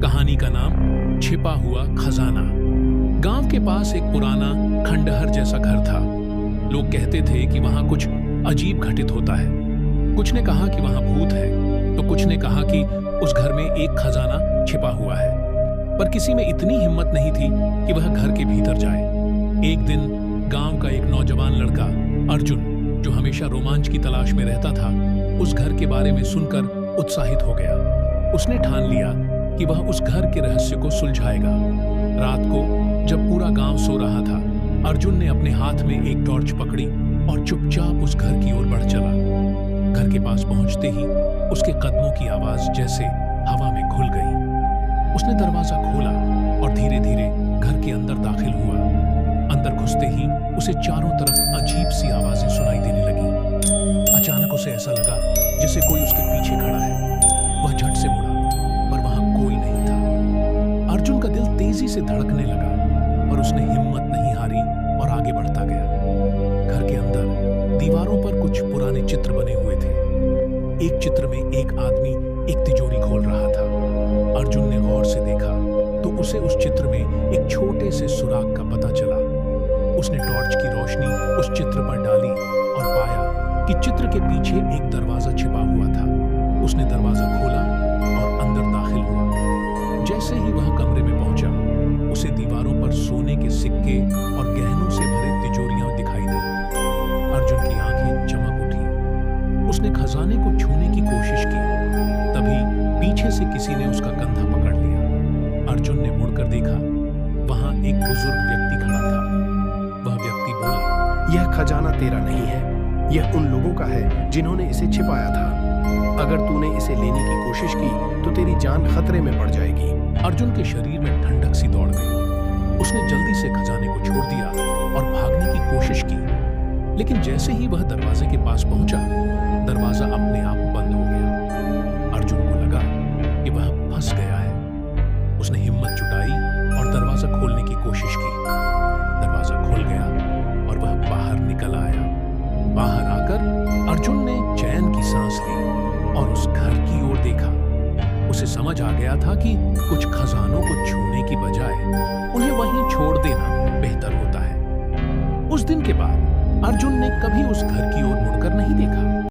कहानी का नाम छिपा हुआ खजाना। गांव के पास एक पुराना खंडहर जैसा घर था। लोग कहते थे कि वहां कुछ अजीब घटित होता है। कुछ ने कहा कि वहां भूत है, तो कुछ ने कहा कि उस घर में एक खजाना छिपा हुआ है। पर किसी में इतनी हिम्मत नहीं थी कि वह घर के भीतर जाए। एक दिन गांव का एक नौजवान लड़का अर्जुन, जो हमेशा रोमांच की तलाश में रहता था, उस घर के बारे में सुनकर उत्साहित हो गया। उसने ठान लिया कि वह उस घर के रहस्य को सुलझाएगा। रात को जब पूरा गांव सो रहा था, अर्जुन ने अपने हाथ में एक टॉर्च पकड़ी और चुपचाप उस घर की ओर बढ़ चला। घर के पास पहुंचते ही उसके कदमों की आवाज जैसे हवा में घुल गई। उसने दरवाजा खोला और धीरे धीरे घर के अंदर दाखिल हुआ। अंदर घुसते ही उसे चारों तरफ अजीब सी आवाजें सुनाई देने लगी। अचानक उसे ऐसा लगा जैसे कोई उसके पीछे खड़ा है। वह झट से मुड़ा, पर वहां कोई नहीं था। अर्जुन का दिल तेजी से धड़कने लगा, पर उसने हिम्मत नहीं हारी और आगे बढ़ता गया। घर के अंदर दीवारों पर कुछ पुराने चित्र बने हुए थे। एक चित्र में एक आदमी एक तिजोरी खोल रहा था। अर्जुन ने गौर से देखा तो उसे उस चित्र में एक छोटे से सुराग का पता चला। उसने टॉर्च की रोशनी उस चित्र पर डाली और पाया कि चित्र के पीछे एक दरवाजा छिपा हुआ था। उसने दरवाजा खोला और अंदर दाखिल हुआ। जैसे ही वह कमरे में पहुंचा, उसे दीवारों पर सोने के सिक्के और गहनों से भरे तिजोरियां दिखाई दी। अर्जुन की आंखें चमक उठी। उसने खजाने को छूने की कोशिश की, तभी पीछे से किसी ने उसका कंधा पकड़ लिया। अर्जुन ने मुड़कर देखा, वहां एक बुजुर्ग व्यक्ति खड़ा था। वह व्यक्ति बोला, यह खजाना तेरा नहीं है, यह उन लोगों का है जिन्होंने इसे छिपाया था। अगर तूने इसे लेने की कोशिश की तो तेरी जान खतरे में पड़ जाएगी। अर्जुन के शरीर में ठंडक सी दौड़ गई। उसने जल्दी से खजाने को छोड़ दिया और भागने की कोशिश की, लेकिन जैसे ही वह दरवाजे के पास पहुंचा, दरवाजा अपने आप बंद हो गया। अर्जुन को लगा कि वह फंस गया है। उसने हिम्मत जुटाई और दरवाजा खोलने की कोशिश की। दरवाजा खुल गया और वह बाहर निकल आया। बाहर आकर अर्जुन ने चैन की सांस ली और उस घर की ओर देखा। उसे समझ आ गया था कि कुछ खजानों को छूने की बजाय उन्हें वहीं छोड़ देना बेहतर होता है। उस दिन के बाद अर्जुन ने कभी उस घर की ओर मुड़कर नहीं देखा।